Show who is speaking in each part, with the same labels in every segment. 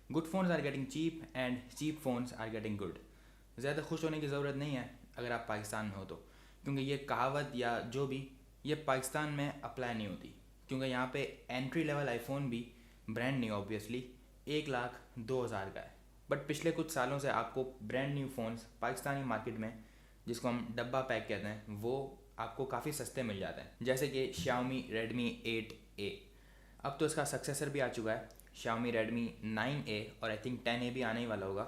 Speaker 1: Good phones are getting cheap and cheap phones are getting good. ज़्यादा खुश होने की ज़रूरत नहीं है अगर आप पाकिस्तान में हो तो, क्योंकि ये कहावत या जो भी ये पाकिस्तान में अप्लाई नहीं होती, क्योंकि यहाँ पे एंट्री लेवल आईफोन भी ब्रांड न्यू ऑब्वियसली 1,02,000 का है। बट पिछले कुछ सालों से आपको brand new phones Pakistani market में, जिसको हम डब्बा पैक कहते हैं, वो आपको काफ़ी सस्ते मिल जाते हैं। जैसे कि Xiaomi Redmi 8A, अब तो इसका सक्सेसर भी आ चुका है Xiaomi Redmi 9A, और आई थिंक 10A भी आने ही वाला होगा।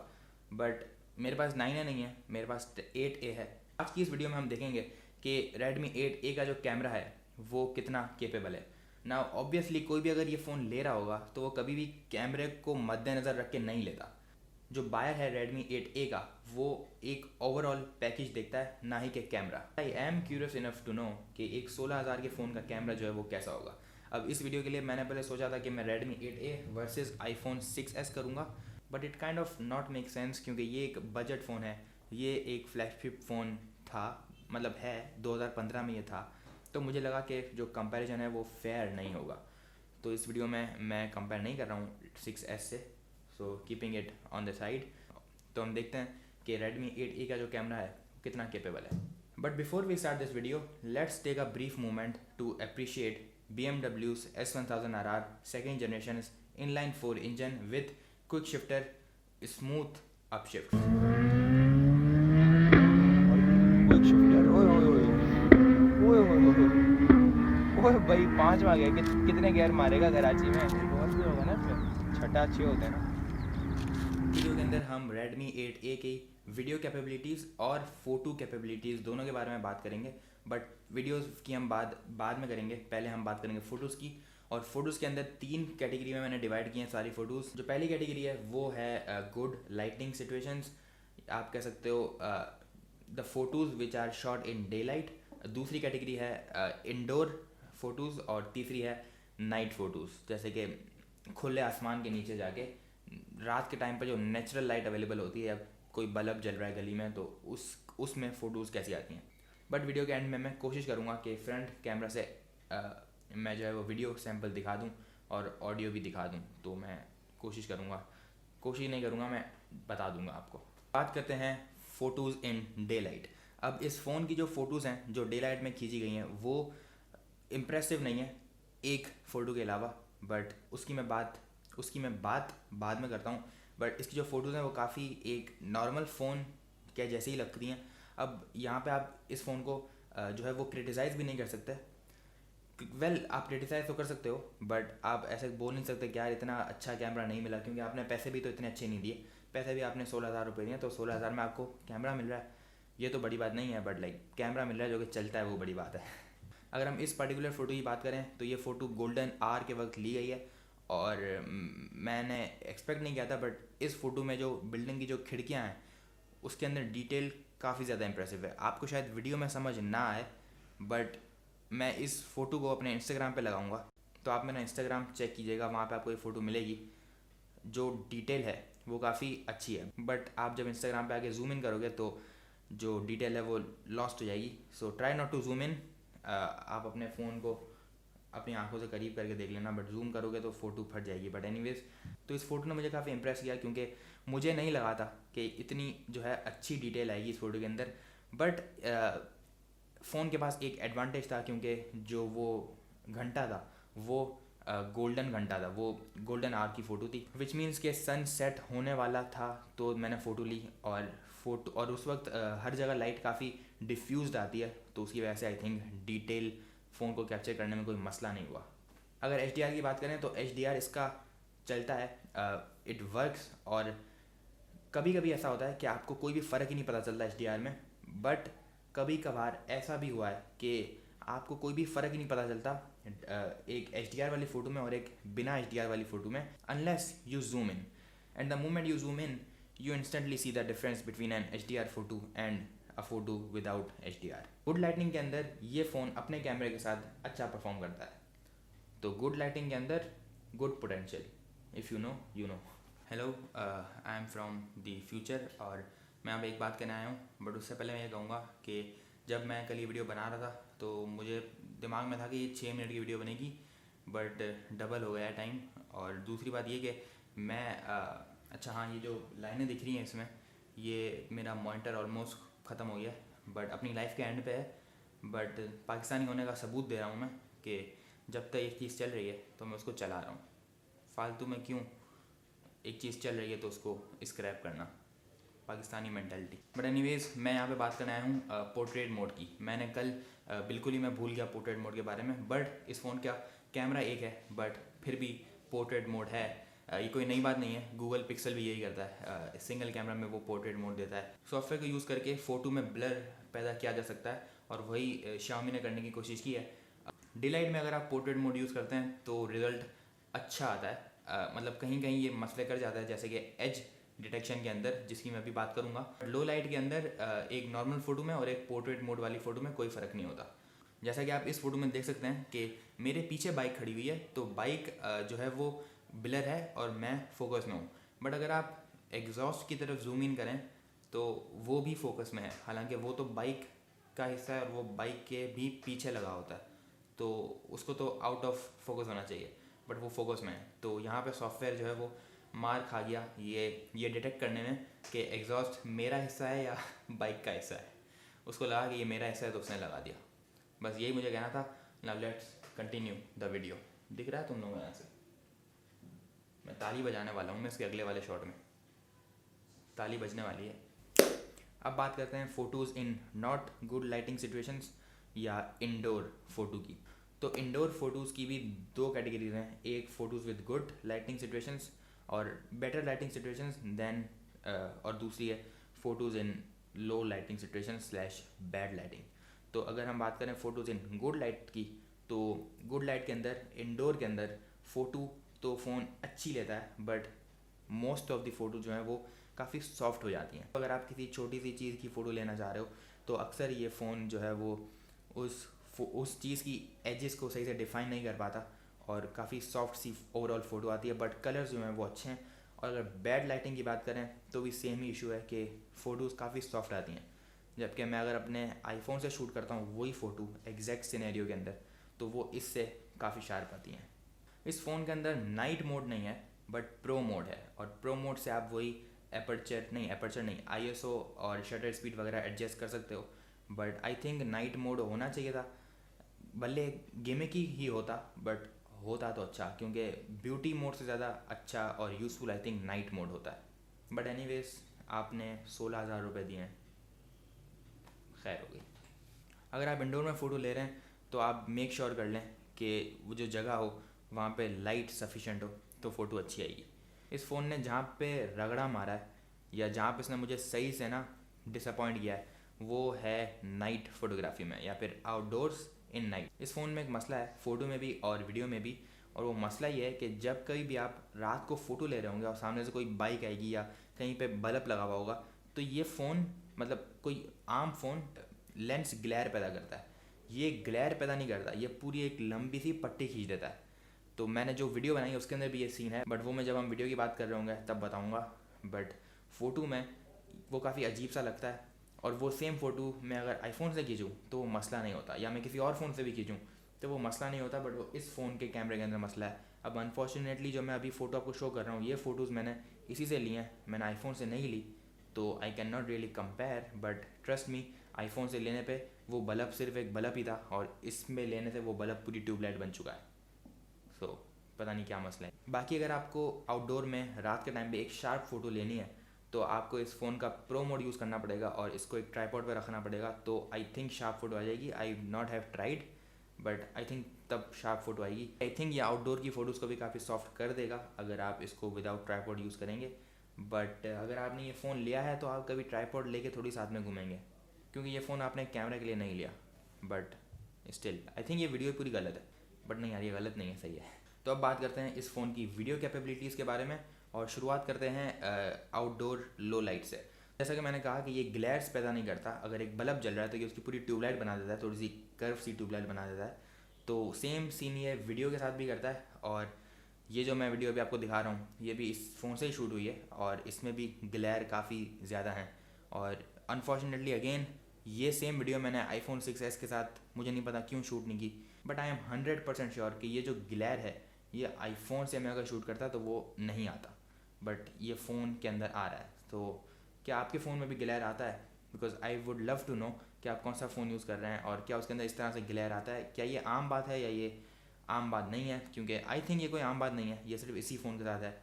Speaker 1: बट मेरे पास 9A नहीं है, मेरे पास 8A है। आज की इस वीडियो में हम देखेंगे कि Redmi 8A का जो कैमरा है वो कितना केपेबल है। ना ऑब्वियसली कोई भी अगर ये फ़ोन ले रहा होगा तो वो कभी भी कैमरे को मद्देनज़र रख के नहीं लेता। जो बायर है Redmi 8A का, वो एक ओवरऑल पैकेज देखता है, ना ही कि camera. I am curious enough to know कि एक 16,000 के फ़ोन का कैमरा जो है वो कैसा होगा। अब इस वीडियो के लिए मैंने पहले सोचा था कि मैं Redmi 8A versus iPhone 6s करूँगा, but it kind of not make sense, क्योंकि ये एक बजट फ़ोन है, ये एक फ्लैगशिप फ़ोन था, मतलब है 2015 में ये था। तो मुझे लगा कि जो कंपैरिजन है वो फेयर नहीं होगा, तो इस वीडियो में मैं कंपेयर नहीं कर रहा हूँ 6s से, so keeping it on the side. तो हम देखते हैं कि Redmi 8A का जो कैमरा है कितना केपेबल है। But before we start this video, let's take a brief moment to appreciate BMW's S1000RR second generation inline 4 engine with quick shifter smooth upshift।
Speaker 2: Quick shifter, ओए ओए ओए ओए ओए ओए ओए भाई 5 आ गया। कितने गियर मारेगा कराची में? बहुत भी होगा ना इसमें, छठा अच्छे होते हैं ना।
Speaker 1: वीडियो के अंदर हम Redmi 8A की वीडियो कैपेबिलिटीज़ और फ़ोटो कैपेबिलिटीज़ दोनों के बारे में बात करेंगे, बट वीडियोस की हम बाद में करेंगे। पहले हम बात करेंगे फ़ोटोज़ की, और फोटोज़ के अंदर 3 कैटेगरी में मैंने डिवाइड किए हैं सारी फ़ोटोज़। जो पहली कैटेगरी है वो है गुड लाइटिंग सिचुएशंस, आप कह सकते हो the photos which are shot in daylight. दूसरी कैटेगरी है इंडोर फ़ोटोज़, और तीसरी है नाइट फ़ोटोज़, जैसे कि खुले आसमान के नीचे जाके रात के टाइम पर जो नेचुरल लाइट अवेलेबल होती है, कोई बल्ब जल रहा है गली में, तो उसमें फ़ोटोज़ कैसी आती हैं। बट वीडियो के एंड में मैं कोशिश करूँगा कि फ्रंट कैमरा से मैं जो है वो वीडियो सैंपल दिखा दूँ और ऑडियो भी दिखा दूँ, तो मैं कोशिश नहीं करूँगा, मैं बता दूँगा आपको। बात करते हैं फ़ोटोज़ इन डे लाइट। अब इस फ़ोन की जो फ़ोटोज़ हैं जो डे लाइट में खींची गई हैं वो इम्प्रेसिव नहीं है एक फ़ोटो के अलावा, बट उसकी मैं बात बाद में करता हूँ। बट इसकी जो फ़ोटोज़ हैं वो काफ़ी एक नॉर्मल फ़ोन के जैसे ही लगती हैं। अब यहाँ पे आप इस फ़ोन को जो है वो क्रिटिसाइज़ भी नहीं कर सकते। आप क्रिटिसाइज़ तो कर सकते हो, बट आप ऐसे बोल नहीं सकते कि यार इतना अच्छा कैमरा नहीं मिला, क्योंकि आपने पैसे भी तो इतने अच्छे नहीं दिए। पैसे भी आपने 16,000 रुपये दिए, तो 16,000 में आपको कैमरा मिल रहा है, ये तो बड़ी बात नहीं है, बट लाइक कैमरा मिल रहा है जो कि चलता है, वो बड़ी बात है। अगर हम इस पर्टिकुलर फ़ोटो की बात करें तो ये फ़ोटो गोल्डन आवर के वक्त ली गई है, और मैंने एक्सपेक्ट नहीं किया था, बट इस फ़ोटो में जो बिल्डिंग की जो खिड़कियाँ हैं उसके अंदर डिटेल काफ़ी ज़्यादा इंप्रेसिव है। आपको शायद वीडियो में समझ ना आए, बट मैं इस फ़ोटो को अपने इंस्टाग्राम पे लगाऊंगा, तो आप मेरा इंस्टाग्राम चेक कीजिएगा, वहाँ पे आपको ये फ़ोटो मिलेगी। जो डिटेल है वो काफ़ी अच्छी है, बट आप जब इंस्टाग्राम पे आके जूम इन करोगे तो जो डिटेल है वो लॉस्ट हो जाएगी। So try not to zoom in. आप अपने फ़ोन को अपनी आंखों से करीब करके देख लेना, बट जूम करोगे तो फ़ोटो फट जाएगी। बट एनीवेज, तो इस फ़ोटो ने मुझे काफ़ी इंप्रेस किया, क्योंकि मुझे नहीं लगा था कि इतनी जो है अच्छी डिटेल आएगी इस फ़ोटो के अंदर। बट फ़ोन के पास एक एडवांटेज था, क्योंकि जो वो घंटा था वो गोल्डन घंटा था, वो गोल्डन आवर की फ़ोटो थी, विच मीन्स के सन सेट होने वाला था, तो मैंने फ़ोटो ली। और उस वक्त हर जगह लाइट काफ़ी डिफ्यूज्ड आती है, तो उसकी वजह से आई थिंक डिटेल फ़ोन को कैप्चर करने में कोई मसला नहीं हुआ। अगर HDR की बात करें तो HDR इसका चलता है, इट वर्क्स, और कभी कभी ऐसा होता है कि आपको कोई भी फ़र्क ही नहीं पता चलता HDR में। बट कभी कभार ऐसा भी हुआ है कि आपको कोई भी फ़र्क ही नहीं पता चलता एक HDR वाली फ़ोटो में और एक बिना HDR वाली फ़ोटो में, unless you zoom in, and the moment you zoom in you instantly see the difference between an HDR photo and a photo without HDR। Good lighting के अंदर ये फ़ोन अपने कैमरे के साथ अच्छा परफॉर्म करता है, तो गुड लाइटिंग के अंदर good potential, if you know you know. Hello, I am from the future, और मैं अब एक बात कहने आया हूँ। बट उससे पहले मैं ये कहूँगा कि जब मैं कल ये वीडियो बना रहा था तो मुझे दिमाग में था कि ये 6 मिनट की वीडियो बनेगी, बट डबल हो गया टाइम। और दूसरी बात ये कि अच्छा हाँ, ये जो लाइनें दिख रही हैं इसमें, ये मेरा मॉनिटर ऑलमोस्ट ख़त्म हो गया बट अपनी लाइफ के एंड पे है। बट पाकिस्तानी होने का सबूत दे रहा हूँ मैं कि जब तक एक चीज़ चल रही है तो मैं उसको चला रहा हूँ। फालतू में क्यों एक चीज़ चल रही है तो उसको स्क्रैप करना, पाकिस्तानी मेंटालिटी। बट एनीवेज, मैं यहाँ पे बात करने आया हूँ पोर्ट्रेट मोड की। मैंने कल बिल्कुल ही मैं भूल गया पोर्ट्रेट मोड के बारे में। बट इस फ़ोन का कैमरा एक है बट फिर भी पोर्ट्रेट मोड है। ये कोई नई बात नहीं है, गूगल पिक्सल भी यही करता है, सिंगल कैमरा में वो पोर्ट्रेट मोड देता है। सॉफ्टवेयर को यूज़ करके फ़ोटो में ब्लर पैदा किया जा सकता है और वही शाओमी ने करने की कोशिश की है। डिलाइट में अगर आप पोर्ट्रेट मोड यूज़ करते हैं तो रिज़ल्ट अच्छा आता है, मतलब कहीं कहीं ये मसले कर जाता है, जैसे कि एज डिटेक्शन के अंदर, जिसकी मैं अभी बात करूँगा। लो लाइट के अंदर एक नॉर्मल फ़ोटो में और एक पोर्ट्रेट मोड वाली फ़ोटो में कोई फ़र्क नहीं होता। जैसा कि आप इस फोटो में देख सकते हैं कि मेरे पीछे बाइक खड़ी हुई है, तो बाइक जो है वो ब्लर है और मैं फोकस में हूँ। बट अगर आप एग्जॉस्ट की तरफ जूम इन करें तो वो भी फोकस में है, हालांकि वो तो बाइक का हिस्सा है और वो बाइक के भी पीछे लगा होता है, तो उसको तो आउट ऑफ फोकस होना चाहिए, बट वो फोकस में है। तो यहाँ पे सॉफ्टवेयर जो है वो मार खा गया ये डिटेक्ट करने में कि एग्जॉस्ट मेरा हिस्सा है या बाइक का हिस्सा है। उसको लगा कि ये मेरा हिस्सा है तो उसने लगा दिया। बस यही मुझे कहना था। Now let's continue the video. दिख रहा है तुम लोगों को यहाँ से? मैं ताली बजाने वाला हूँ, मैं इसके अगले वाले शॉट में ताली बजने वाली है। अब बात करते हैं photos in not good lighting situations या इंडोर फ़ोटो की। तो इंडोर फोटोज़ की भी दो कैटेगरीज हैं, एक photos with good lighting situations और बेटर लाइटिंग सिचुएशंस देन, और दूसरी है photos in low lighting situation slash bad lighting. तो अगर हम बात करें फ़ोटोज़ इन गुड लाइट की, तो गुड लाइट के अंदर इंडोर के अंदर फ़ोटो तो फ़ोन अच्छी लेता है but most of the photo जो है वो काफ़ी सॉफ्ट हो जाती हैं। अगर आप किसी छोटी सी चीज़ की फ़ोटो लेना चाह रहे हो तो अक्सर ये फ़ोन जो है वो उस चीज़ की एजेस को सही से डिफ़ाइन नहीं कर पाता और काफ़ी सॉफ्ट सी ओवरऑल फ़ोटो आती है, बट कलर्स जो हैं वो अच्छे हैं। और अगर बैड लाइटिंग की बात करें तो भी सेम ही इशू है कि फ़ोटोज़ काफ़ी सॉफ्ट आती हैं। जबकि मैं अगर अपने आईफोन से शूट करता हूँ वही फ़ोटो एग्जैक्ट सिनेरियो के अंदर, तो वो इससे काफ़ी शार्प आती हैं। इस फ़ोन के अंदर नाइट मोड नहीं है बट प्रो मोड है, और प्रो मोड से आप वही एपर्चर नहीं ISO और शटर स्पीड वगैरह एडजस्ट कर सकते हो। But I think night mode होना चाहिए था, भले गेमिकी ही होता बट होता तो अच्छा, क्योंकि ब्यूटी मोड से ज़्यादा अच्छा और useful I think night mode होता है। बट एनीवेज, आपने 16,000 रुपये दिए हैं, खैर हो गई। अगर आप इंडोर में फ़ोटो ले रहे हैं तो आप मेक श्योर कर लें कि वो जो जगह हो वहाँ पे लाइट सफिशेंट हो तो फ़ोटो अच्छी आएगी। इस फ़ोन ने जहाँ पे रगड़ा मारा है या जहाँ पे इसने मुझे सही से ना डिसअपॉइंट किया है वो है नाइट फ़ोटोग्राफी में या फिर आउटडोर्स इन नाइट। इस फ़ोन में एक मसला है फ़ोटो में भी और वीडियो में भी, और वो मसला ये है कि जब कभी भी आप रात को फ़ोटो ले रहे होंगे और सामने से कोई बाइक आएगी या कहीं पे बल्ब लगा हुआ होगा तो ये फ़ोन, मतलब कोई आम फ़ोन, लेंस ग्लेयर पैदा करता है। ये ग्लेयर पैदा नहीं करता, ये पूरी एक लंबी सी पट्टी खींच देता है। तो मैंने जो वीडियो बनाई है उसके अंदर भी ये सीन है, बट वो मैं जब हम वीडियो की बात कर रहे होंगे तब बताऊँगा। बट फ़ोटो में वो काफ़ी अजीब सा लगता है, और वो सेम फ़ोटो मैं अगर आईफोन से खींचूँ तो वो मसला नहीं होता, या मैं किसी और फ़ोन से भी खींचूँ तो वो मसला नहीं होता, बट वो इस फ़ोन के कैमरे के अंदर मसला है। अब अनफॉर्चुनेटली जो मैं अभी फ़ोटो आपको शो कर रहा हूँ ये फ़ोटोज़ मैंने इसी से लिए हैं, मैंने आईफोन से नहीं ली, तो I can not really compare. But trust me, iPhone से लेने पे वो बल्ब सिर्फ एक बल्ब ही था और इसमें लेने से वो बल्ब पूरी ट्यूबलाइट बन चुका है। सो पता नहीं क्या मसला है। बाकी अगर आपको आउटडोर में रात के टाइम पे एक शार्प फ़ोटो लेनी है तो आपको इस फ़ोन का प्रो मोड यूज़ करना पड़ेगा और इसको एक ट्राइपॉड पे रखना पड़ेगा, तो आई थिंक शार्प फ़ोटो आ जाएगी। I not have tried but I think तब शार्प फ़ोटो आएगी। आई थिंक ये आउटडोर की फ़ोटोज़ को भी काफ़ी सॉफ्ट कर देगा अगर आप इसको विदाउट ट्राइपॉड यूज़ करेंगे। बट अगर आपने ये फ़ोन लिया है तो आप कभी ट्राइपॉड लेके थोड़ी साथ में घूमेंगे, क्योंकि ये फ़ोन आपने कैमरे के लिए नहीं लिया। बट स्टिल आई थिंक ये वीडियो पूरी गलत है, बट नहीं यार ये गलत नहीं है, सही है। तो अब बात करते हैं इस फ़ोन की वीडियो कैपेबिलिटीज़ के बारे में और शुरुआत करते हैं आउटडोर लो लाइट से। जैसा कि मैंने कहा कि ये ग्लेयर्स पैदा नहीं करता, अगर एक बल्ब जल रहा है तो ये उसकी पूरी ट्यूबलाइट बना देता है, थोड़ी सी कर्व सी ट्यूबलाइट बना देता है। तो सेम सीन ये वीडियो के साथ भी करता है, और ये जो मैं वीडियो अभी आपको दिखा रहा हूँ ये भी इस फ़ोन से ही शूट हुई है और इसमें भी ग्लेयर काफ़ी ज़्यादा हैं। और अनफॉर्चुनेटली अगेन ये सेम वीडियो मैंने आईफोन 6s के साथ मुझे नहीं पता क्यों शूट नहीं की, बट आई एम 100% श्योर कि ये जो ग्लेयर है ये आईफोन से मैं अगर शूट करता तो वो नहीं आता। बट ये फ़ोन के अंदर आ रहा है। तो क्या आपके फ़ोन में भी ग्लेयर आता है? Because I would love to know कि आप कौन सा फ़ोन यूज़ कर रहे हैं और क्या उसके अंदर इस तरह से ग्लेयर आता है। क्या ये आम बात है या ये आम बात नहीं है? क्योंकि आई थिंक ये कोई आम बात नहीं है, ये सिर्फ इसी फ़ोन के साथ है।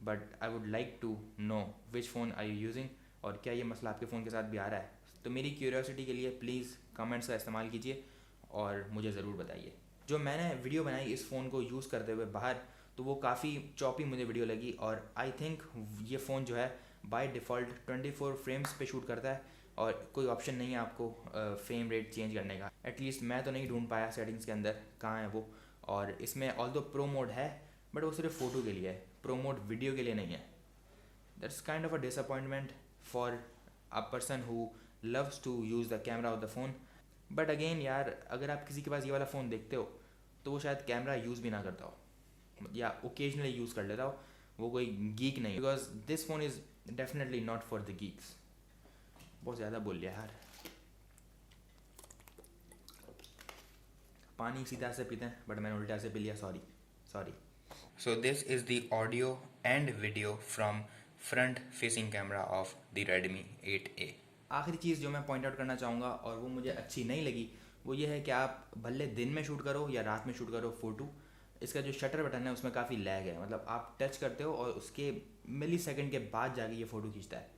Speaker 1: But I would like to know which phone are you using और क्या ये मसला आपके फ़ोन के साथ भी आ रहा है। तो मेरी क्यूरियोसिटी के लिए प्लीज़ कमेंट्स का इस्तेमाल कीजिए और मुझे ज़रूर बताइए। जो मैंने वीडियो बनाई इस फ़ोन को यूज़ करते हुए बाहर, तो वो काफ़ी चॉपी मुझे वीडियो लगी और आई थिंक ये फ़ोन जो है बाय डिफ़ॉल्ट 24 फ्रेम्स पे शूट करता है और कोई ऑप्शन नहीं है आपको फ्रेम रेट चेंज करने का। एटलीस्ट मैं तो नहीं ढूंढ पाया सेटिंग्स के अंदर कहाँ है वो। और इसमें ऑल्दो प्रो मोड है बट वो सिर्फ फ़ोटो के लिए है, प्रो मोड वीडियो के लिए नहीं है। That's kind of a disappointment for a person who loves to use the camera of the phone. But again यार, अगर आप किसी के पास ये वाला फ़ोन देखते हो तो वो शायद कैमरा यूज़ भी ना करता हो या ओकेजनली यूज़ कर लेता हो, वो कोई गीक नहीं। Because this phone is definitely not for the Geeks. बहुत ज़्यादा बोल लिया यार। पानी सीधा से पीते हैं बट मैंने उल्टा से पी लिया, sorry. So this is the audio and video from front facing camera of the Redmi 8A। आखिरी चीज़ जो मैं पॉइंट आउट करना चाहूँगा और वो मुझे अच्छी नहीं लगी, वो ये है कि आप भले दिन में शूट करो या रात में शूट करो फ़ोटो, इसका जो शटर बटन है उसमें काफ़ी लैग है। मतलब आप टच करते हो और उसके मिली सेकेंड के बाद जाके ये फ़ोटो खींचता है।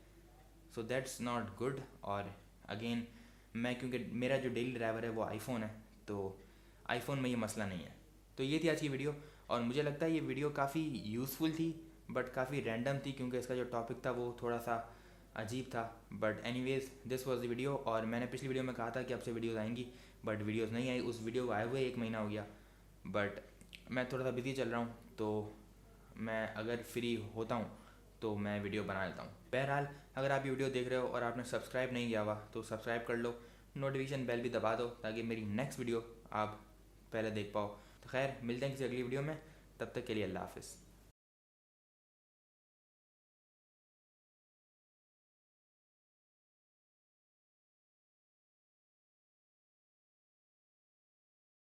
Speaker 1: So that's not good. और अगेन मैं, क्योंकि मेरा जो डेली ड्राइवर है वो आईफोन है, तो आईफोन में ये मसला नहीं है। तो ये थी आज की वीडियो और मुझे लगता है ये वीडियो काफ़ी यूज़फुल थी बट काफ़ी रैंडम थी क्योंकि इसका जो टॉपिक था वो थोड़ा सा अजीब था। But anyways this was the video. और मैंने पिछली वीडियो में कहा था कि आपसे वीडियोज़ आएंगी बट वीडियोज़ नहीं आई। उस वीडियो को आए हुए 1 महीना हो गया बट मैं थोड़ा सा बिजी चल रहा हूँ, तो मैं अगर फ्री होता हूँ तो मैं वीडियो बना लेता हूँ। बहरहाल, अगर आप ये वीडियो देख रहे हो और आपने सब्सक्राइब नहीं किया हुआ तो सब्सक्राइब कर लो, नोटिफिकेशन बेल भी दबा दो ताकि मेरी नेक्स्ट वीडियो आप पहले देख पाओ। तो खैर, मिलते हैं किसी अगली वीडियो में, तब तक के लिए अल्लाह हाफ़िज़।